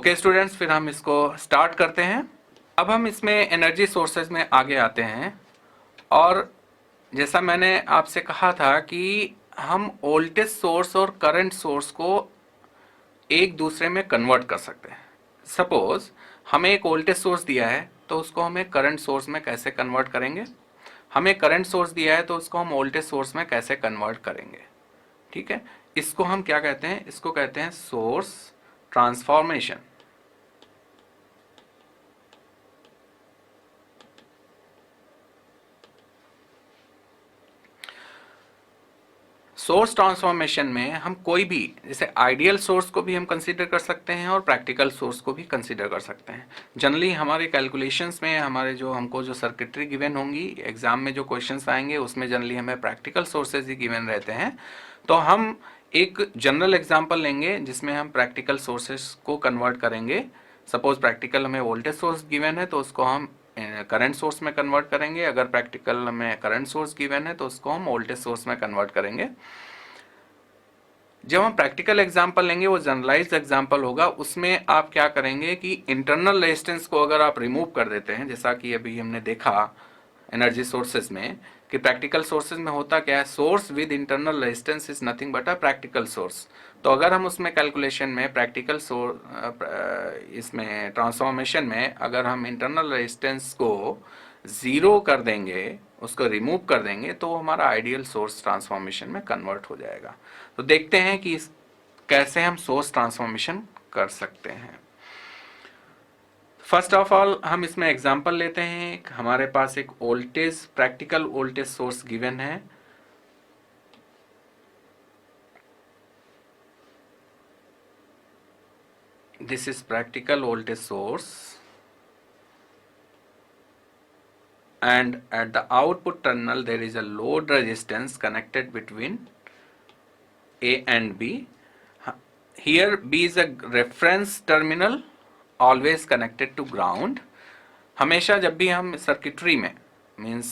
Okay students, फिर हम इसको स्टार्ट करते हैं। अब हम इसमें एनर्जी सोर्सेज में आगे आते हैं, और जैसा मैंने आपसे कहा था कि हम वोल्टेज सोर्स और करंट सोर्स को एक दूसरे में कन्वर्ट कर सकते हैं। सपोज हमें एक वोल्टेज सोर्स दिया है तो उसको हमें करंट सोर्स में कैसे कन्वर्ट करेंगे, हमें करंट सोर्स दिया है तो उसको हम वोल्टेज सोर्स में कैसे कन्वर्ट करेंगे। ठीक है, इसको हम क्या कहते हैं, इसको कहते हैं सोर्स ट्रांसफॉर्मेशन। सोर्स ट्रांसफॉर्मेशन में हम कोई भी, जैसे आइडियल सोर्स को भी हम कंसीडर कर सकते हैं और प्रैक्टिकल सोर्स को भी कंसीडर कर सकते हैं। जनरली हमारे कैलकुलेशंस में हमारे हमको जो सर्किटरी गिवन होंगी, एग्जाम में जो क्वेश्चंस आएंगे उसमें जनरली हमें प्रैक्टिकल सोर्सेज ही गिवन रहते हैं। तो हम एक जनरल एग्जाम्पल लेंगे जिसमें हम प्रैक्टिकल सोर्सेज को कन्वर्ट करेंगे। सपोज प्रैक्टिकल हमें वोल्टेज सोर्स गिवन है तो उसको हम करंट सोर्स में कन्वर्ट करेंगे। अगर प्रैक्टिकल में करंट सोर्स गिवन है तो उसको हम वोल्टेज सोर्स में कन्वर्ट करेंगे। जब हम प्रैक्टिकल एग्जाम्पल लेंगे वो जनरलाइज्ड एग्जाम्पल होगा। उसमें आप क्या करेंगे कि इंटरनल रेजिस्टेंस को अगर आप रिमूव कर देते हैं, जैसा कि अभी हमने देखा एनर्जी सोर्सेज में कि प्रैक्टिकल सोर्सेज में होता क्या है, source with internal resistance is nothing but a practical source. तो अगर हम उसमें कैलकुलेशन में प्रैक्टिकल इसमें ट्रांसफॉर्मेशन में अगर हम इंटरनल रेजिस्टेंस को ज़ीरो कर देंगे, उसको रिमूव कर देंगे, तो हमारा आइडियल सोर्स ट्रांसफॉर्मेशन में कन्वर्ट हो जाएगा। तो देखते हैं कि कैसे हम सोर्स ट्रांसफॉर्मेशन कर सकते हैं। फर्स्ट ऑफ ऑल हम इसमें एग्जांपल लेते हैं। हमारे पास एक voltage, practical voltage source given है। This is practical voltage source and at the output terminal there is a load resistance connected between A and B. Here B is a reference terminal always connected to ground. हमेशा जब भी हम circuitry में, means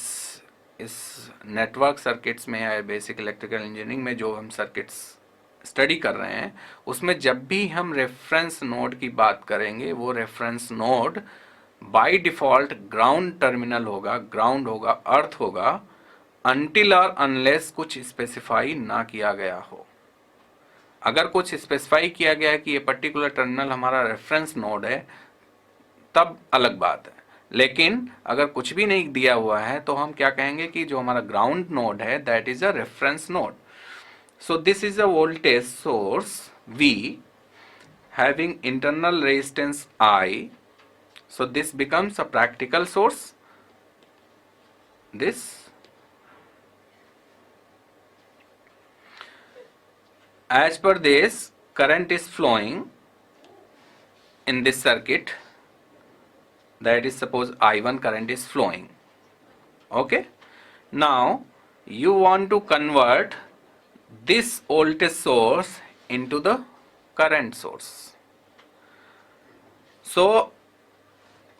इस network circuits में या basic electrical engineering में जो हम सर्किट्स स्टडी कर रहे हैं, उसमें जब भी हम रेफरेंस नोड की बात करेंगे, वो reference node by default ground terminal होगा, ग्राउंड होगा, अर्थ होगा, अनटिल और अनलेस कुछ स्पेसिफाई ना किया गया हो। अगर कुछ स्पेसिफाई किया गया है कि ये पर्टिकुलर टर्मिनल हमारा रेफरेंस नोड है, तब अलग बात है। लेकिन अगर कुछ भी नहीं दिया हुआ है तो हम क्या कहेंगे कि जो हमारा ग्राउंड नोड है that is a reference node. So this is a voltage source V having internal resistance I. So this becomes a practical source. This as per this current is flowing in this circuit, that is suppose I1 current is flowing. Okay, now you want to convert this voltage source into the current source. So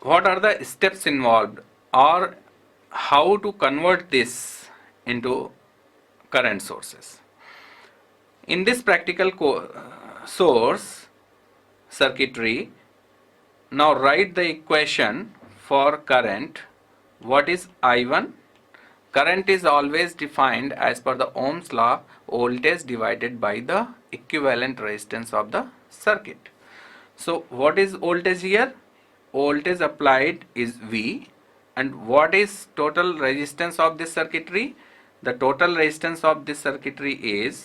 what are the steps involved, or how to convert this into current sources? In this practical source circuitry, now write the equation for current. What is I1? Current is always defined as per the Ohm's law, voltage divided by the equivalent resistance of the circuit. So what is voltage here? Voltage applied is V, and what is total resistance of this circuitry? The total resistance of this circuitry is,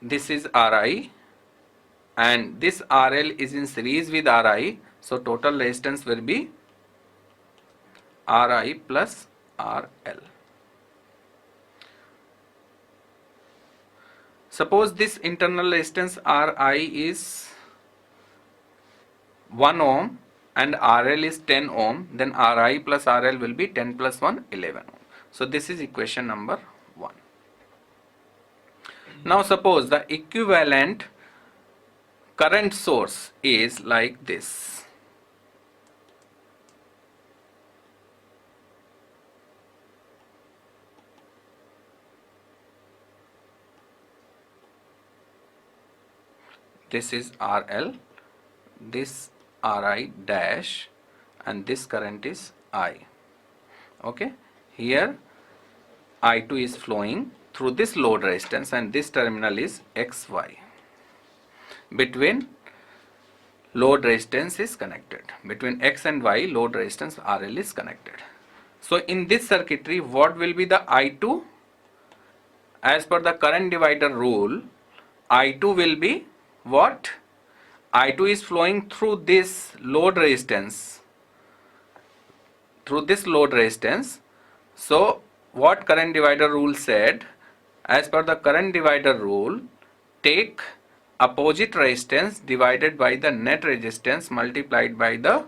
this is Ri, and this RL is in series with Ri, so total resistance will be Ri plus RL. Suppose this internal resistance Ri is 1 ohm and RL is 10 ohm, then Ri plus RL will be 10 plus 1, 11 ohm. So this is equation number 1. Now suppose the equivalent current source is like this. this is RL, this RI dash, and this current is I. Okay, here I2 is flowing through this load resistance and this terminal is XY. Between load resistance is connected. Between X and Y, load resistance RL is connected. So in this circuitry, what will be the I2? As per the current divider rule, I2 will be what? I2 is flowing through this load resistance. So what current divider rule said? As per the current divider rule, take opposite resistance divided by the net resistance multiplied by the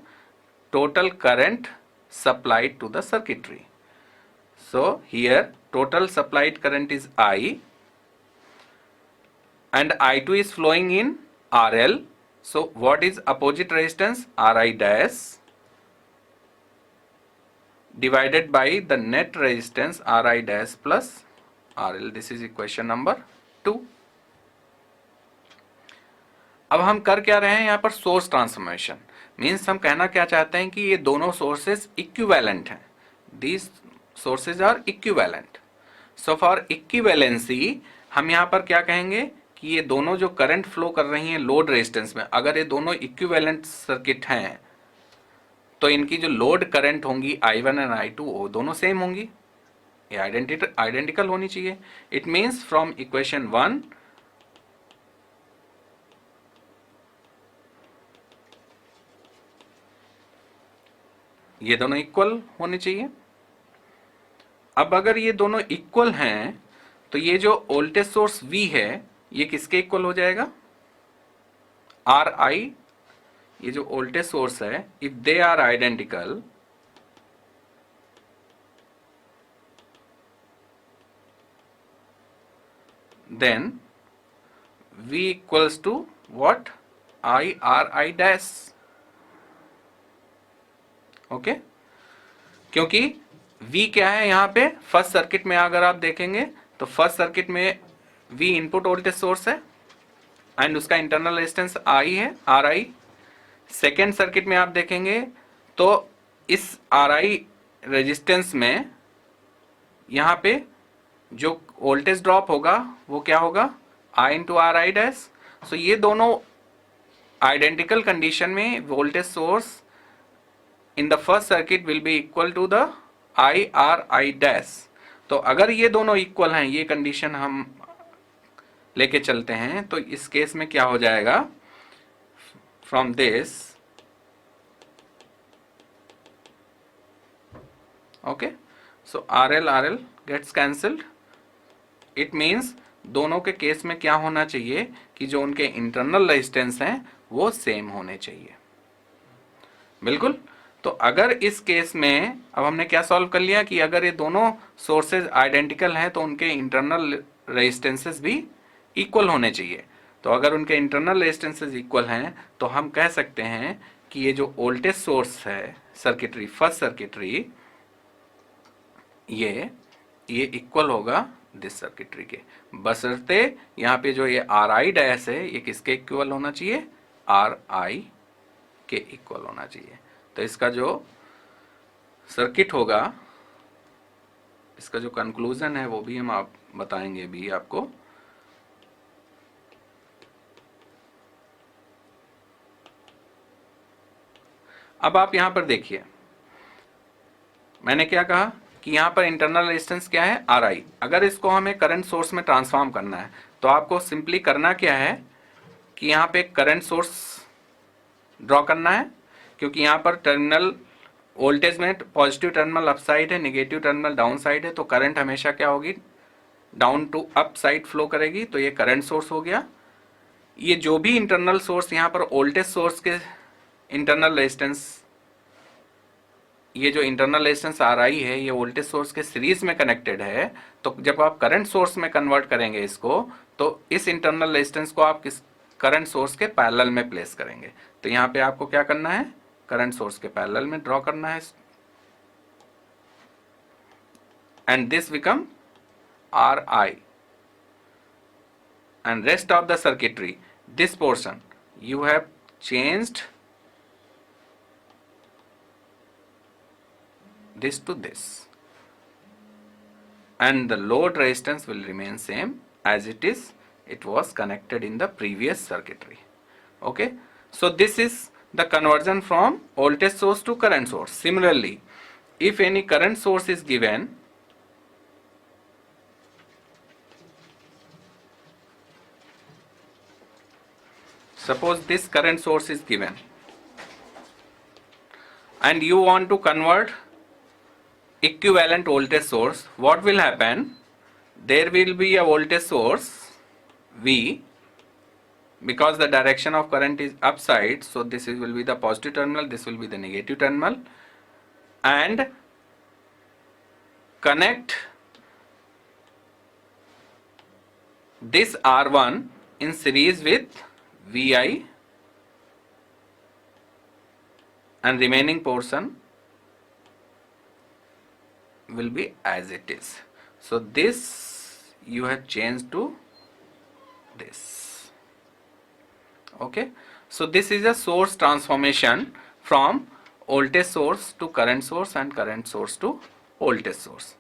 total current supplied to the circuitry. So here total supplied current is I and I2 is flowing in RL. So what is opposite resistance? Ri dash divided by the net resistance Ri dash plus RL. This is equation number 2. अब हम कर क्या रहे हैं यहाँ पर? Source transformation. Means हम कहना क्या चाहते हैं कि ये दोनों सोर्सेज इक्विवेलेंट हैं. These sources are equivalent. So for equivalency हम यहाँ पर क्या कहेंगे कि ये दोनों जो करंट फ्लो कर रही हैं लोड रेजिस्टेंस में, अगर ये दोनों इक्विवेलेंट सर्किट हैं तो इनकी जो लोड करंट होंगी I1 एंड I2 वो दोनों सेम होंगी. ये आइडेंटिकल होनी चाहिए. इट मीन्स फ्रॉम इक्वेशन 1 ये दोनों इक्वल होने चाहिए. अब अगर ये दोनों इक्वल हैं तो ये जो वोल्टेज सोर्स V है ये किसके इक्वल हो जाएगा? Ri. ये जो वोल्टेज सोर्स है, if they are identical then V equals to what? Ri dash. Okay, क्योंकि V क्या है यहाँ पे? फर्स्ट सर्किट में अगर आप देखेंगे तो फर्स्ट सर्किट में V इनपुट वोल्टेज सोर्स है एंड उसका इंटरनल रेजिस्टेंस I है, Ri. सेकेंड सर्किट में आप देखेंगे तो इस Ri रेजिस्टेंस में यहाँ पे जो वोल्टेज ड्रॉप होगा वो क्या होगा? I into Ri dash. So ये दोनों आइडेंटिकल कंडीशन में voltage source in the first circuit will be equal to the I dash. तो अगर ये दोनों इक्वल हैं, ये कंडीशन हम लेके चलते हैं तो इस केस में क्या हो जाएगा? From this, okay, so RL gets cancelled. It means दोनों के केस में क्या होना चाहिए कि जो उनके इंटरनल रेजिस्टेंस हैं वो सेम होने चाहिए. बिल्कुल. तो अगर इस केस में अब हमने क्या सॉल्व कर लिया कि अगर ये दोनों सोर्सेज आइडेंटिकल हैं तो उनके इंटरनल रेजिस्टेंसेस भी इक्वल होने चाहिए. तो अगर उनके इंटरनल रेजिस्टेंसेस इक्वल हैं तो हम कह सकते हैं कि ये जो वोल्टेज सोर्स है सर्किटरी, फर्स्ट सर्किटरी, ये इक्वल होगा दिस सर्किटरी के, बशर्ते यहाँ पे जो ये Ri डैश है ये किसके इक्वल होना चाहिए? Ri के इक्वल होना चाहिए. तो इसका जो सर्किट होगा, इसका जो कंक्लूजन है वो भी हम आप बताएंगे भी आपको. अब आप यहां पर देखिए, मैंने क्या कहा कि यहां पर इंटरनल रेजिस्टेंस क्या है? Ri. अगर इसको हमें करंट सोर्स में ट्रांसफॉर्म करना है तो आपको सिंपली करना क्या है कि यहां पे करंट सोर्स ड्रॉ करना है, क्योंकि यहाँ पर टर्मिनल वोल्टेज में पॉजिटिव टर्मिनल अप साइड है, नेगेटिव टर्मिनल डाउन साइड है, तो करंट हमेशा क्या होगी? Down to up side flow करेगी. तो ये करंट सोर्स हो गया. ये जो भी इंटरनल सोर्स यहाँ पर वोल्टेज सोर्स के इंटरनल रेजिस्टेंस, ये जो इंटरनल रेजिस्टेंस Ri है ये वोल्टेज सोर्स के सीरीज में कनेक्टेड है. तो जब आप करंट सोर्स में कन्वर्ट करेंगे इसको तो इस इंटरनल रेजिस्टेंस को आप किस करंट सोर्स के पैरेलल में प्लेस करेंगे. तो यहाँ पे आपको क्या करना है? करंट सोर्स के पैरेलल में ड्रॉ करना है and this become Ri and rest of the circuitry this portion you have changed this to this, and the load resistance will remain same as it was connected in the previous circuitry. Okay, so this is the conversion from voltage source to current source. Similarly, if any current source is given, suppose this current source is given and you want to convert equivalent voltage source, what will happen? There will be a voltage source V, because the direction of current is upside, so this will be the positive terminal, this will be the negative terminal, and connect this R1 in series with Vi, and remaining portion will be as it is. So this you have changed to this. Okay, so this is a source transformation from voltage source to current source and current source to voltage source.